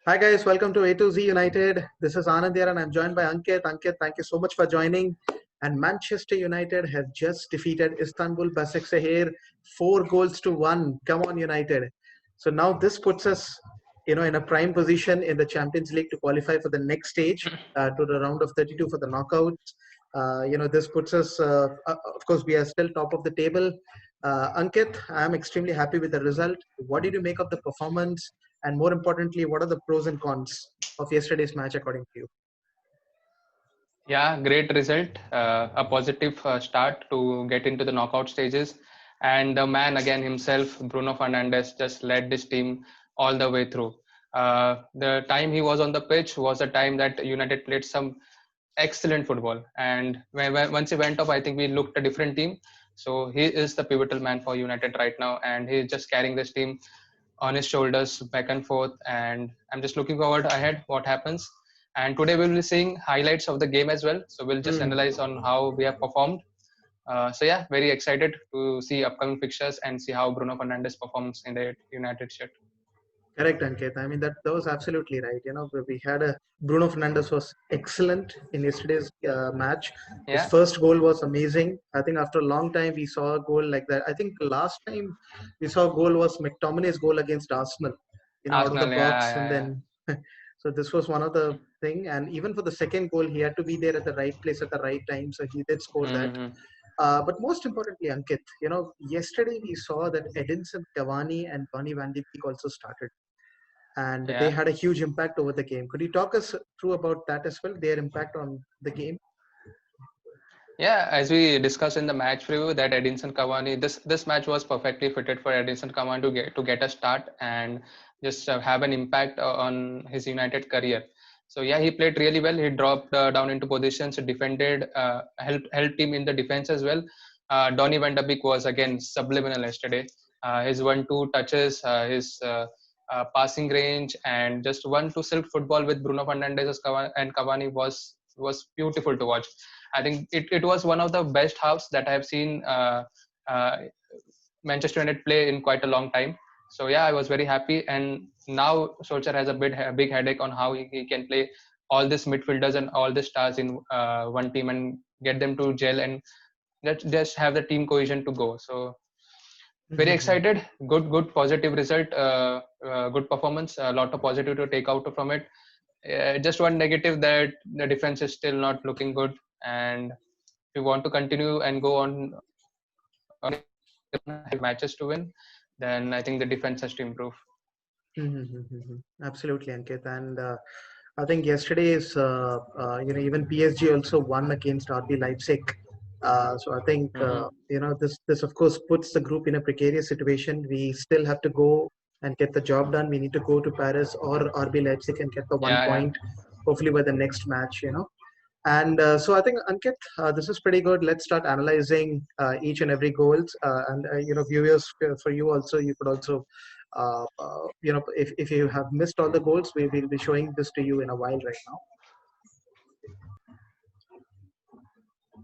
Hi guys, welcome to A to Z United. This is Anand here and I'm joined by Ankit. Ankit, thank you so much for joining. And Manchester United have just defeated Istanbul Baseksehir 4-1. Come on, United. So now this puts us, in a prime position in the Champions League to qualify for the next stage, to the round of 32 for the knockouts. This puts us, of course, we are still top of the table. Ankit, I'm extremely happy with the result. What did you make of the performance? And more importantly, what are the pros and cons of yesterday's match according to you? Yeah, great result. A positive start to get into the knockout stages. And the man again himself, Bruno Fernandes, just led this team all the way through. The time he was on the pitch was a time that United played some excellent football. And once he went off, I think we looked a different team. So he is the pivotal man for United right now. And he's just carrying this team on his shoulders back and forth. And I'm just looking forward ahead what happens. And today we'll be seeing highlights of the game as well. So we'll just analyze on how we have performed. So yeah, very excited to see upcoming fixtures and see how Bruno Fernandes performs in the United shirt. Correct, Ankit. I mean, that was absolutely right. We had a Bruno Fernandes was excellent in yesterday's match. His Yeah, first goal was amazing. I think after a long time we saw a goal like that. I think last time we saw a goal was McTominay's goal against Arsenal, out of the Arsenal. box, Yeah, and yeah, yeah. then so this was one of the thing. And even for the second goal, he had to be there at the right place at the right time. So he did score that. Mm-hmm. But most importantly, Ankit, yesterday we saw that Edinson Cavani and Donny van de Beek also started, and they Yeah. had a huge impact over the game. Could you talk us through about that as well, their impact on the game? Yeah, as we discussed in the match preview, that Edinson Cavani, this match was perfectly fitted for Edinson Cavani to get a start and just have an impact on his United career. So yeah, he played really well. He dropped down into positions, defended, helped him in the defense as well. Donny van de Beek was again subliminal yesterday. His 1-2 touches, his passing range, and just 1-2 silk football with Bruno Fernandes and Cavani was beautiful to watch. I think it was one of the best halves that I have seen uh, Manchester United play in quite a long time. So yeah, I was very happy. And now Solskjaer has a big headache on how he can play all these midfielders and all the stars in one team and get them to gel and just have the team cohesion to go. So very excited. Good positive result. Good performance. A lot of positive to take out from it. Just one negative that the defense is still not looking good, and if we want to continue and go on matches to win, then I think the defense has to improve. Absolutely, Ankit. And I think yesterday's, even PSG also won against RB Leipzig. So I think, Mm-hmm. this of course puts the group in a precarious situation. We still have to go and get the job done. We need to go to Paris or RB Leipzig and get the one Yeah, yeah, point, hopefully by the next match. And so I think, Ankit, this is pretty good. Let's start analyzing each and every goals. And viewers, for you also, you could also, if you have missed all the goals, we will be showing this to you in a while right now.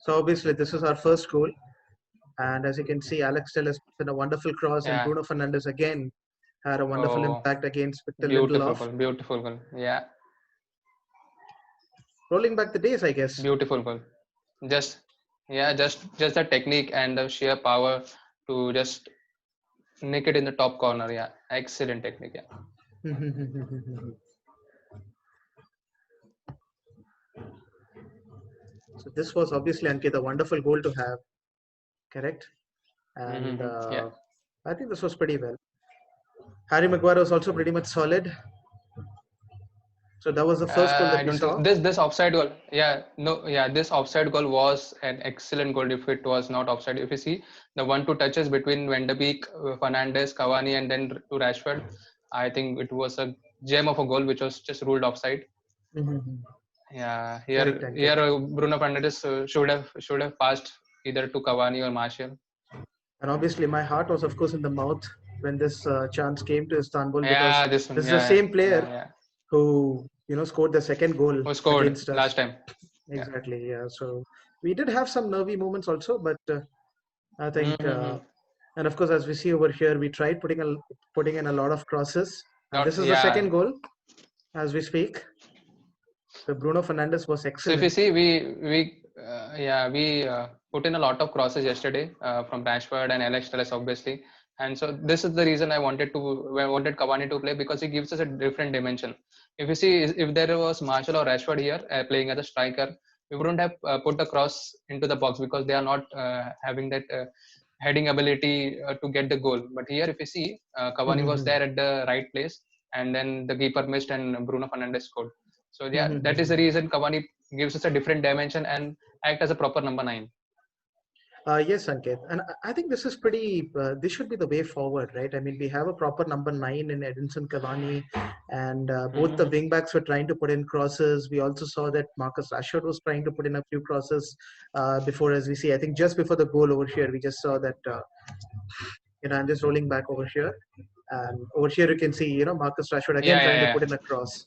So obviously, this is our first goal. And as you can see, Alex Telles put in a wonderful cross, and yeah. Bruno Fernandes again had a wonderful Oh, impact against Victor beautiful Lindelof. goal, beautiful goal. Yeah, Rolling back the days, I guess. beautiful goal. Just yeah, just the technique and the sheer power to just nick it in the top corner. Yeah, excellent technique. Yeah. So this was obviously, Ankit, a wonderful goal to have, correct? And Mm-hmm. Yeah. I think this was pretty well. Harry Maguire was also pretty much solid. So that was the first goal that I we don't think saw. this offside goal. Yeah, no, yeah, this offside goal was an excellent goal. If it was not offside, if you see the 1-2 touches between Van de Beek, Fernandes, Cavani, and then to Rashford, I think it was a gem of a goal which was just ruled offside. Yeah, Correct, here Ankit. Bruno Fernandes should have passed either to Cavani or Martial. And obviously, my heart was, of course, in the mouth when this chance came to Istanbul, because Yeah, this one. this is the Yeah, same player yeah, yeah. who scored the second goal Who scored against us. last time? Yeah. Exactly. Yeah. So we did have some nervy moments also, but I think, Mm-hmm. and of course, as we see over here, we tried putting in a lot of crosses, and Not this is the second yeah. goal. as we speak. So Bruno Fernandes was So if you excellent. see, we put in a lot of crosses yesterday from Rashford and Alex Telles, obviously, and so this is the reason I wanted Cavani to play, because he gives us a different dimension. If you see, if there was Martial or Rashford here playing as a striker, we wouldn't have put the cross into the box, because they are not having that heading ability to get the goal. But here, if you see, Cavani was there at the right place, and then the keeper missed, and Bruno Fernandes scored. So yeah, that is the reason Cavani gives us a different dimension and act as a proper number 9. Yes, Sanket, and I think this is pretty. This should be the way forward, right? I mean, we have a proper number 9 in Edinson Cavani, and both the wing backs were trying to put in crosses. We also saw that Marcus Rashford was trying to put in a few crosses before, as we see. I think just before the goal over here, we just saw that. I'm just rolling back over here, and over here you can see, Marcus Rashford again trying to put in a cross.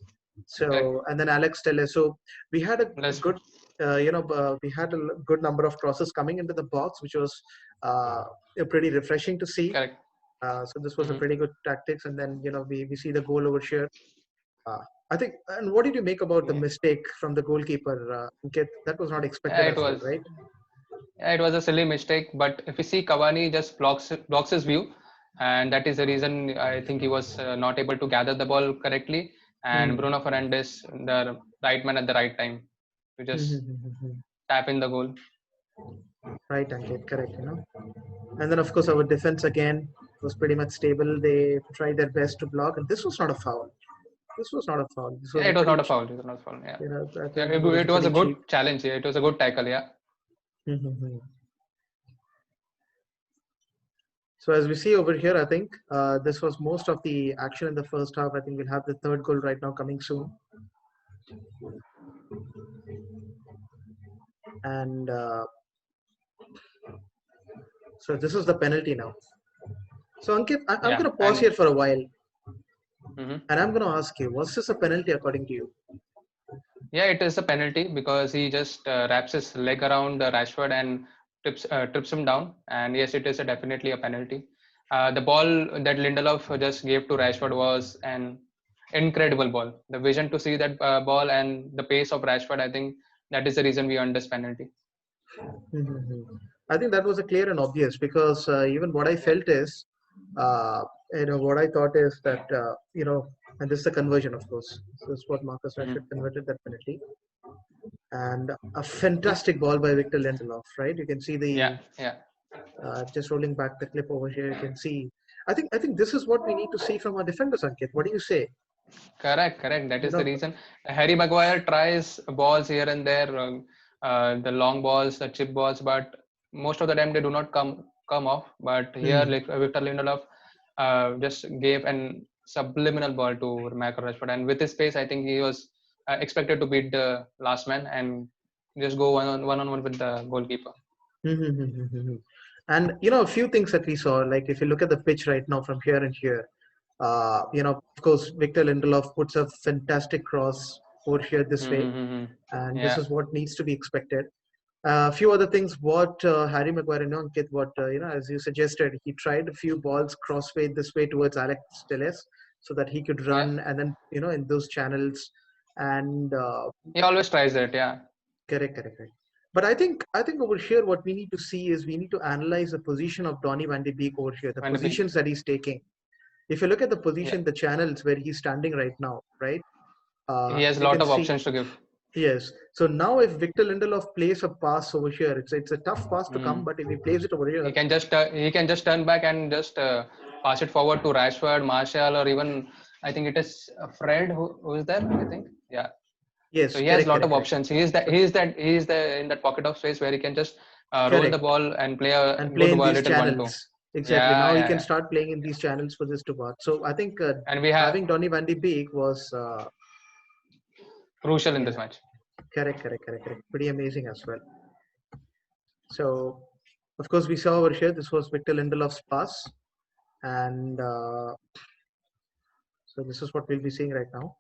So, and then Alex Telles. So we had a good, we had a good number of crosses coming into the box, which was pretty refreshing to see. Correct. So this was a pretty good tactics, and then we see the goal over here. I think. And what did you make about the mistake from the goalkeeper? Ankit? That was not expected as well, right? Yeah, it was a silly mistake, but if you see, Cavani just blocks his view, and that is the reason I think he was not able to gather the ball correctly. And Bruno Fernandes, the right man at the right time, to just tap in the goal. Right, Ankit, correct. And then of course our defense again was pretty much stable. They tried their best to block, and this was not a foul. This was not a foul. This was it was not a foul. It was not a foul. Yeah. It was a good challenge. Yeah, it was a good tackle. Yeah. So as we see over here, I think this was most of the action in the first half. I think we'll have the third goal right now coming soon. And so this is the penalty now. So Ankit, I'm going to pause here for a while. And I'm going to ask you, was this a penalty according to you? Yeah, it is a penalty, because he just wraps his leg around Rashford and trips him down. And yes, it is definitely a penalty. The ball that Lindelof just gave to Rashford was an incredible ball. The vision to see that ball and the pace of Rashford, I think that is the reason we earned this penalty. I think that was a clear and obvious, because even what I felt is, what I thought is that, and this is a conversion, of course. This is what Marcus Rashford converted that penalty. And a fantastic ball by Victor Lindelof, right? You can see the just rolling back the clip over here. You can see. I think this is what we need to see from our defenders, Ankit. What do you say? Correct. That is the reason. Harry Maguire tries balls here and there, the long balls, the chip balls, but most of the time they do not come off. But here, like Victor Lindelof just gave an subliminal ball to Marcus Rashford, and with his pace, I think he was expected to beat the last man and just go one on one with the goalkeeper. And a few things that we saw, like if you look at the pitch right now from here and here, of course, Victor Lindelof puts a fantastic cross over here this way, and this is what needs to be expected. A few other things, what Harry Maguire, Ankit, what, as you suggested, he tried a few balls crossway this way towards Alex Telles so that he could run, and then, in those channels. And he always tries that, Correct. But I think over here, what we need to see is we need to analyze the position of Donny van de Beek over here, the positions that he's taking. If you look at the position, the channels where he's standing right now, right? He has a lot of options to give. Yes. So now if Victor Lindelof plays a pass over here, it's a tough pass to come, but if he plays it over here, he can just turn back and just pass it forward to Rashford, Martial, or even I think it is Fred who is there. I think, Yes. So he has a lot of options. He is in that pocket of space where he can just roll the ball and play a play in good these channels. 1-2. Exactly. Now he can start playing in these channels for this to work. So I think having Donny van de Beek was crucial in this match. Correct. Pretty amazing as well. So, of course, we saw over here, this was Victor Lindelof's pass. And so this is what we'll be seeing right now.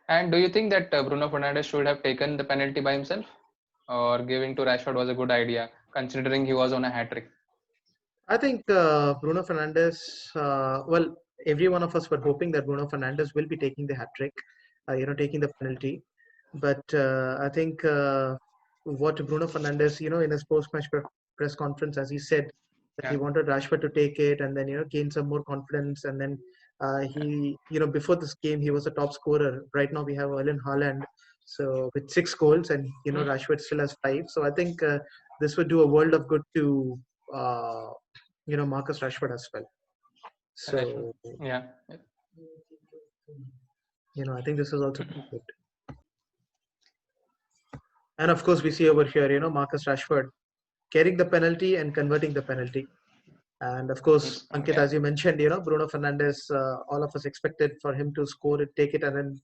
And do you think that Bruno Fernandes should have taken the penalty by himself, or giving to Rashford was a good idea, considering he was on a hat-trick? I think Bruno Fernandes, well, every one of us were hoping that Bruno Fernandes will be taking the hat trick, taking the penalty. But I think what Bruno Fernandes, in his post-match press conference, as he said, that he wanted Rashford to take it and then, gain some more confidence. And then he, before this game, he was a top scorer. Right now, we have Erling Haaland, so with 6 goals, and Rashford still has 5. So I think this would do a world of good to Marcus Rashford as well. So yeah, I think this is also good. And of course, we see over here, Marcus Rashford carrying the penalty and converting the penalty. And of course, Ankit, as you mentioned, Bruno Fernandes, all of us expected for him to score it, take it, and then,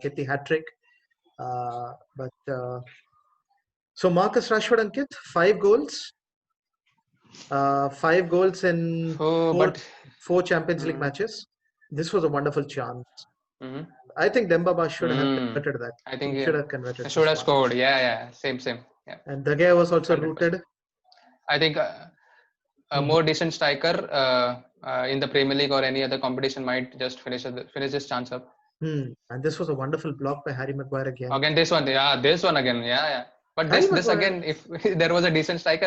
get the hat trick. So Marcus Rashford, Ankit, 5 goals. 5 goals in 4 Champions League matches. This was a wonderful chance. I think Dembaba should have converted that. I think he should have converted. Should have scored. Yeah. Same. Yeah. And De Gea was also 100%. Rooted. I think a more decent striker in the Premier League or any other competition might just finish this chance up. And this was a wonderful block by Harry Maguire again. Again, this one again. Yeah. But this again, if there was a decent striker,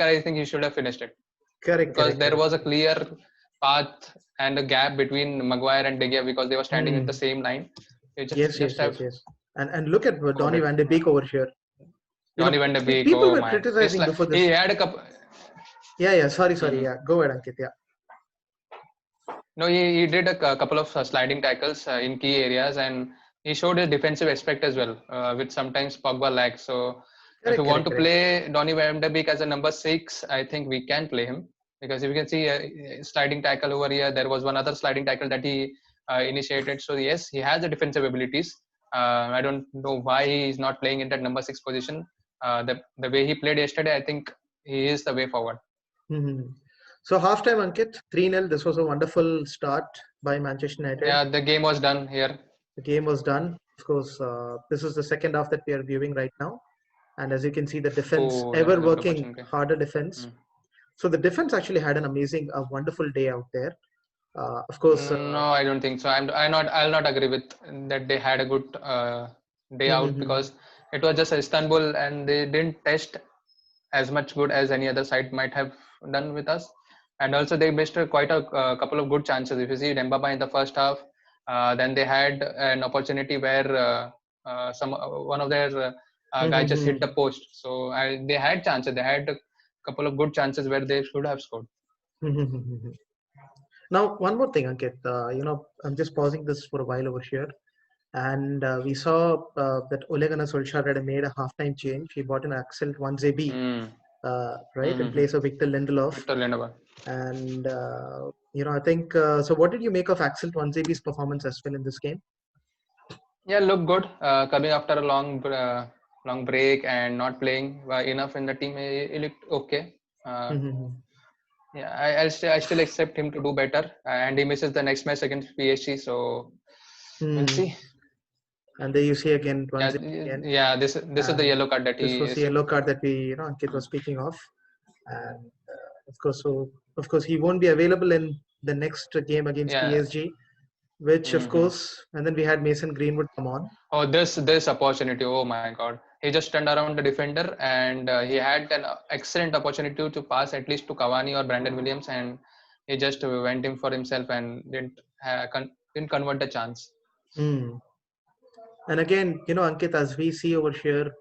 I think he should have finished it. Correct. Because there was a clear path and a gap between Maguire and De Gea because they were standing in the same line. Yes. And look at Donny van de Beek over here. Donny van de Beek. People were criticizing before this. He had a couple. Yeah. Sorry. Yeah. Go ahead, Ankit. Yeah. No, he did a couple of sliding tackles in key areas, and he showed his defensive aspect as well, with sometimes Pogba lag. So if you want to play Donny van de Beek as a number 6, I think we can play him. Because if you can see a sliding tackle over here, there was one other sliding tackle that he initiated. So yes, he has the defensive abilities. I don't know why he is not playing in that number 6 position. The way he played yesterday, I think he is the way forward. So halftime, Ankit, 3-0. This was a wonderful start by Manchester United. Yeah, the game was done here. The game was done. Of course, this is the second half that we are viewing right now. And as you can see, the defense, harder defense. So the defense actually had a wonderful day out there. Of course. No, I don't think so. I'll not agree with that. They had a good day out because it was just Istanbul and they didn't test as much good as any other side might have done with us. And also they missed quite a couple of good chances. If you see Dembaba in the first half, then they had an opportunity where one of their guys just hit the post. So they had chances. They had a couple of good chances where they should have scored. Now, one more thing, Ankit. I'm just pausing this for a while over here. And we saw that Ole Gunnar Solskjaer had made a halftime change. He brought in Axel Tuanzebe, in place of Victor Lindelof. And, I think, so what did you make of Axel Tuanzebe's performance as well in this game? Yeah, looked good. Coming after a long break and not playing enough in the team, he looked okay. Yeah, I still accept him to do better. And he misses the next match against PSG, so we'll see. And there you see again. Yeah, this is the yellow card that this was the yellow card that we, Ankit was speaking of. And of course, he won't be available in the next game against PSG, which of course, and then we had Mason Greenwood come on. Oh, this opportunity! Oh my God, he just turned around the defender and he had an excellent opportunity to pass at least to Cavani or Brandon Williams, and he just went in for himself and didn't convert the chance. And again, Ankit, as we see over here,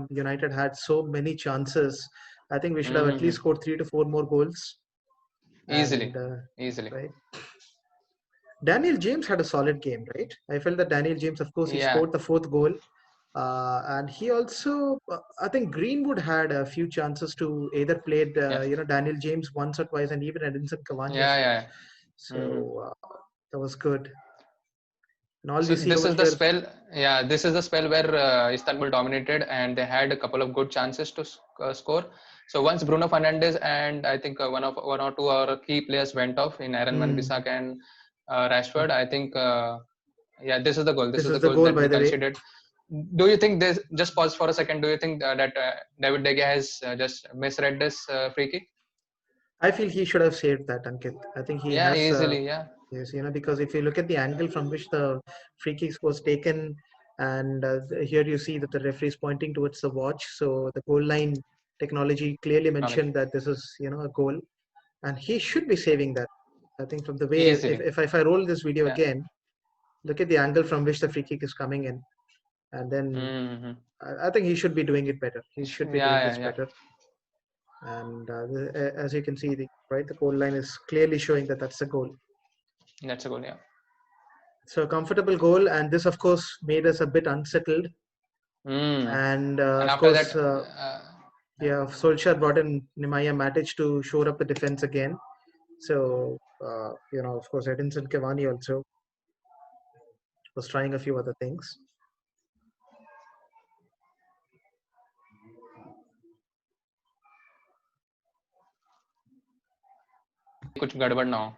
United had so many chances. I think we should have at least scored 3 to 4 more goals. Easily. Right. Daniel James had a solid game, right? I felt that Daniel James, of course, he scored the 4th goal. And he also, I think Greenwood had a few chances to either play, Daniel James once or twice, and even Edinson Cavani. Yeah. So that was good. This is the spell. Yeah, this is the spell where Istanbul dominated, and they had a couple of good chances to score. So once Bruno Fernandes and I think one or two our key players went off in Aaron Wan-Bissaka and Rashford, I think this is the goal. This is the goal that we considered. Do you think this? Just pause for a second. Do you think that David De Gea has just misread this free kick? I feel he should have saved that, Ankit. I think he Yeah, has. easily. Yeah, Yes, because if you look at the angle from which the free kick was taken, and here you see that the referee is pointing towards the watch. So the goal line technology clearly technology. mentioned that this is, a goal, and he should be saving that. I think from the way, Easily. if I roll this video Yeah. again, look at the angle from which the free kick is coming in, and then Mm-hmm. I think he should be doing it better. He should be doing Yeah, yeah, this yeah. better. And as you can see, the goal line is clearly showing that that's a goal. That's a goal. Yeah. So a comfortable goal, and this of course made us a bit unsettled. Mm. And And of after that, course, yeah, Solskjaer brought in Nemanja Matic to shore up the defense again. So of course, Edinson Cavani also was trying a few other things. कुछ गड़बड़ ना हो,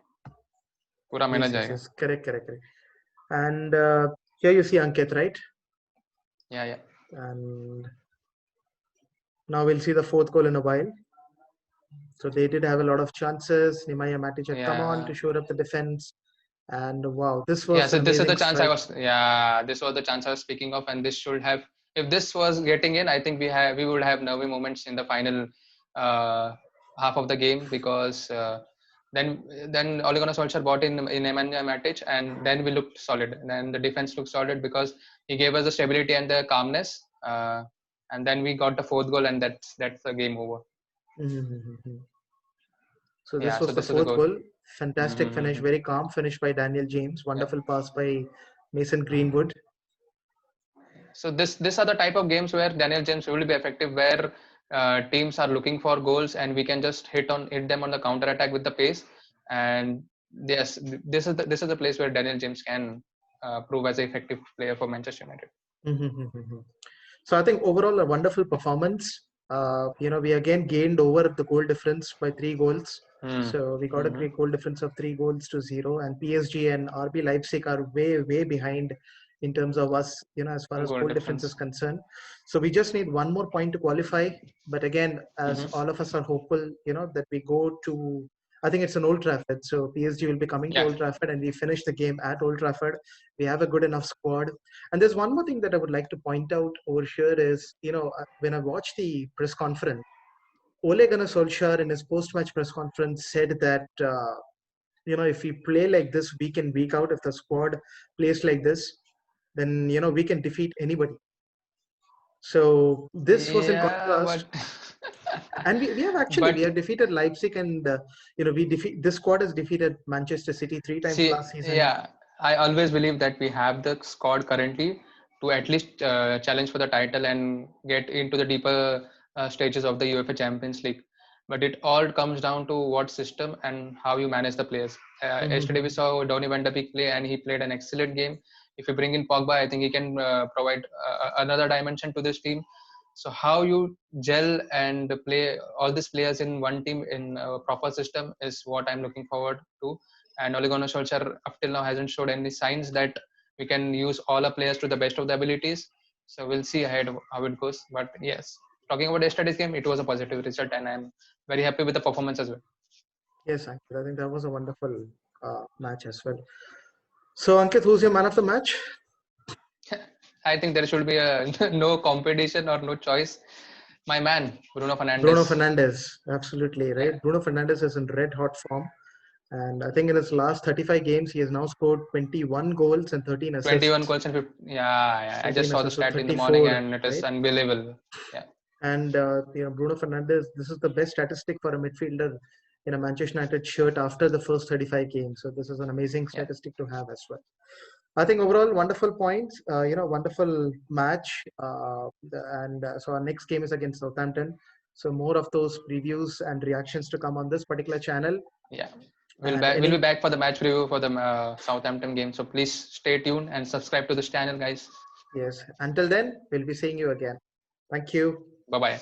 पूरा मेहनत जाएगा. Yes, correct. And here you see Ankit, right? Yeah. And now we'll see the fourth goal in a while. So they did have a lot of chances. Nemanja Matic had come on Yeah. to shore up the defense. And wow, this Yeah, was so an this is the amazing chance strike. this was the chance I was speaking of, and this should have, if this was getting in, I think we would have nervy moments in the final half of the game, because then Ole Gunnar Solskjaer brought in Nemanja Matic, and then we looked solid. Then the defense looked solid because he gave us the stability and the calmness, and then we got the fourth goal, and that's the game over. Mm-hmm. So this Yeah, was so the this is a fourth goal. goal. Fantastic finish, Mm-hmm. very calm finish by Daniel James. Yeah. Wonderful pass by Mason Greenwood. So this are the type of games where Daniel James will be effective, where teams are looking for goals, and we can just hit them on the counter attack with the pace. And yes, this is the place where Daniel James can prove as an effective player for Manchester United. Mm-hmm. So I think overall a wonderful performance. We again gained over the goal difference by 3 goals. So we got a Mm-hmm. great goal difference of 3-0, and PSG and RB Leipzig are way behind in terms of us, as far as Goal goal difference is difference. concerned. So we just need one more point to qualify. But again, as Mm-hmm. all of us are hopeful, that we go to, I think it's an Old Trafford. So PSG will be coming to Yeah. Old Trafford, and we finish the game at Old Trafford. We have a good enough squad. And there's one more thing that I would like to point out over here is, when I watched the press conference, Ole Gunnar Solskjaer in his post-match press conference said that, if we play like this week in, week out, if the squad plays like this, then, we can defeat anybody. So this was in Yeah, contrast. but And we but have defeated Leipzig, and, this squad has defeated Manchester City 3 times see, last season. yeah, I always believe that we have the squad currently to at least challenge for the title and get into the deeper stages of the UEFA Champions League. But it all comes down to what system and how you manage the players. Yesterday we Mhm. saw Donny van de Beek play, and he played an excellent game. If you bring in Pogba, I think he can provide another dimension to this team. So how you gel and play all these players in one team in a proper system is what I'm looking forward to. And Ole Gunnar Solskjaer up till now hasn't showed any signs that we can use all our players to the best of the abilities. So we'll see ahead how it goes. But yes, talking about yesterday's game, it was a positive result, and I'm very happy with the performance as well. Yes, Ankit, I think that was a wonderful match as well. So, Ankit, who's your man of the match? I think there should be no competition or no choice. My man, Bruno Bruno Fernandes. Fernandes, absolutely right. Yeah, Bruno Fernandes is in red hot form, and I think in his last 35 games, he has now scored 21 goals and 13 21 assists. goals and 50, yeah. I just 13 saw the assists, so stat in the morning, 34, and it is right? unbelievable. Yeah, And Bruno Fernandes, this is the best statistic for a midfielder in a Manchester United shirt after the first 35 games. So this is an amazing yeah, statistic to have as well. I think overall wonderful points, wonderful match. So our next game is against Southampton. So more of those previews and reactions to come on this particular channel. yeah. And We'll be back for the match review for the Southampton game. So please stay tuned and subscribe to this channel, guys. yes, until then, we'll be seeing you again. Thank you. Bye bye.